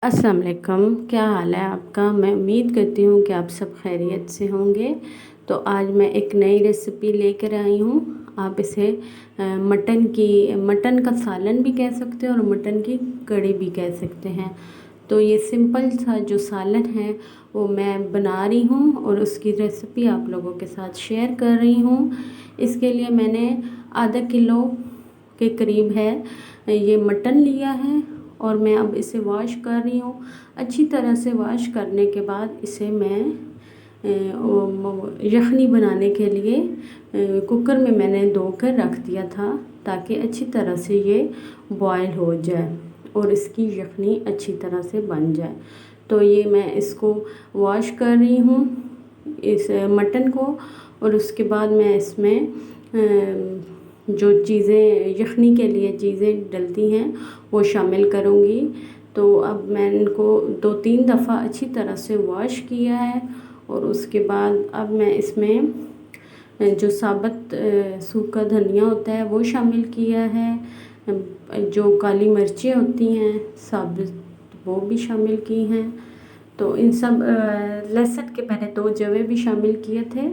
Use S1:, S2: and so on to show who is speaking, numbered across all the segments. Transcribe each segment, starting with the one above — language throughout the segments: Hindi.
S1: अस्सलाम वालेकुम। क्या हाल है आपका? मैं उम्मीद करती हूँ कि आप सब खैरियत से होंगे। तो आज मैं एक नई रेसिपी लेकर आई हूँ। आप इसे मटन का सालन भी कह सकते हैं और मटन की कड़ी भी कह सकते हैं। तो ये सिंपल सा जो सालन है वो मैं बना रही हूँ और उसकी रेसिपी आप लोगों के साथ शेयर कर रही हूँ। इसके लिए मैंने आधा किलो के करीब है ये मटन लिया है और मैं अब इसे वॉश कर रही हूँ। अच्छी तरह से वॉश करने के बाद इसे मैं यखनी बनाने के लिए कुकर में मैंने धो कर रख दिया था ताकि अच्छी तरह से ये बॉयल हो जाए और इसकी यखनी अच्छी तरह से बन जाए। तो ये मैं इसको वॉश कर रही हूँ इस मटन को और उसके बाद मैं इसमें जो चीज़ें यखनी के लिए चीज़ें डलती हैं वो शामिल करूँगी। तो अब मैं इनको 2-3 दफ़ा अच्छी तरह से वॉश किया है और उसके बाद अब मैं इसमें जो साबुत सूखा धनिया होता है वो शामिल किया है, जो काली मिर्चें होती हैं साबुत वो भी शामिल की हैं। तो इन सब लहसुन के मैंने 2 जवे भी शामिल किए थे।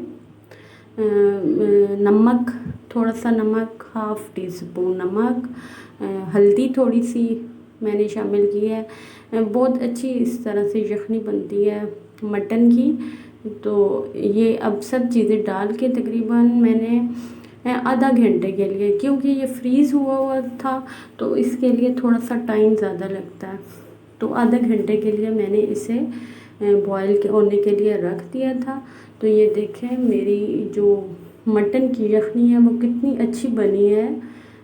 S1: नमक, थोड़ा सा नमक, हाफ़ टी स्पून नमक, हल्दी थोड़ी सी मैंने शामिल की है। बहुत अच्छी इस तरह से यखनी बनती है मटन की। तो ये अब सब चीज़ें डाल के तकरीबन मैंने आधा घंटे के लिए, क्योंकि ये फ्रीज़ हुआ था तो इसके लिए थोड़ा सा टाइम ज़्यादा लगता है, तो आधा घंटे के लिए मैंने इसे बॉयल होने के लिए रख दिया था। तो ये देखें मेरी जो मटन की यखनी है वो कितनी अच्छी बनी है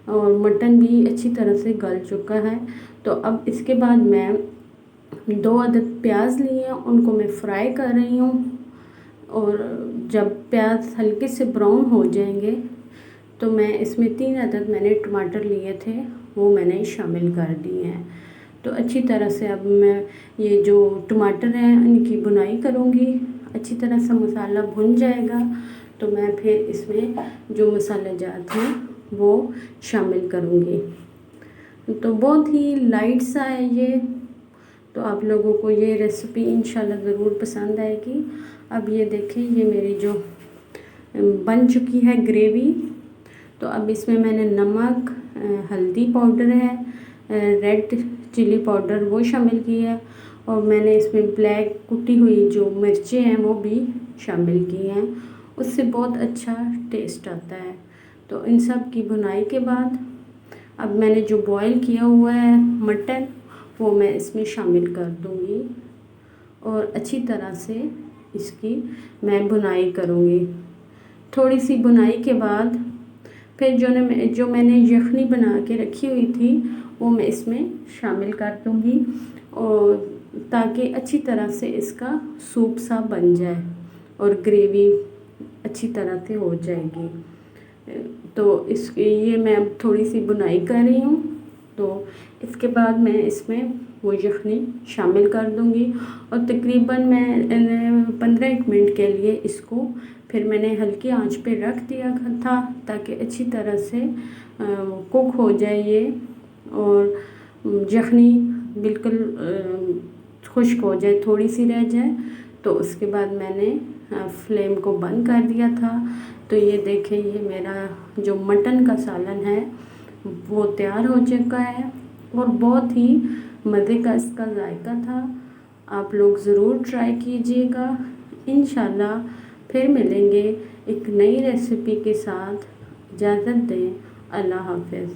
S1: और मटन भी अच्छी तरह से गल चुका है। तो अब इसके बाद मैं 2 अदद प्याज लिए हैं, उनको मैं फ्राई कर रही हूँ और जब प्याज हल्के से ब्राउन हो जाएंगे तो मैं इसमें 3 अदद मैंने टमाटर लिए थे वो मैंने शामिल कर दिए हैं। तो अच्छी तरह से अब मैं ये जो टमाटर हैं इनकी भुनाई करूँगी। अच्छी तरह से मसाला भुन जाएगा तो मैं फिर इसमें जो मसाले जात हैं वो शामिल करूँगी। तो बहुत ही लाइट सा है ये, तो आप लोगों को ये रेसिपी इंशाल्लाह ज़रूर पसंद आएगी। अब ये देखें ये मेरी जो बन चुकी है ग्रेवी। तो अब इसमें मैंने नमक, हल्दी पाउडर है, रेड चिली पाउडर वो शामिल की है और मैंने इसमें ब्लैक कुटी हुई जो मिर्चें हैं वो भी शामिल की हैं, उससे बहुत अच्छा टेस्ट आता है। तो इन सब की भुनाई के बाद अब मैंने जो बॉईल किया हुआ है मटन वो मैं इसमें शामिल कर दूँगी और अच्छी तरह से इसकी मैं भुनाई करूँगी। थोड़ी सी भुनाई के बाद फिर जो मैंने यखनी बना के रखी हुई थी वो मैं इसमें शामिल कर दूँगी और ताकि अच्छी तरह से इसका सूप सा बन जाए और ग्रेवी अच्छी तरह से हो जाएगी। तो ये मैं अब थोड़ी सी बुनाई कर रही हूँ। तो इसके बाद मैं इसमें वो यखनी शामिल कर दूँगी और तकरीबन मैं 15-1 मिनट के लिए इसको फिर मैंने हल्की आंच पे रख दिया था ताकि अच्छी तरह से कुक हो जाए ये और यखनी बिल्कुल खुश्क हो जाए, थोड़ी सी रह जाए। तो उसके बाद मैंने फ्लेम को बंद कर दिया था। तो ये देखें ये मेरा जो मटन का सालन है वो तैयार हो चुका है और बहुत ही मज़े का इसका जायका था। आप लोग ज़रूर ट्राई कीजिएगा। इंशाल्लाह फिर मिलेंगे एक नई रेसिपी के साथ। इजाज़त दें। अल्लाह हाफ़िज़।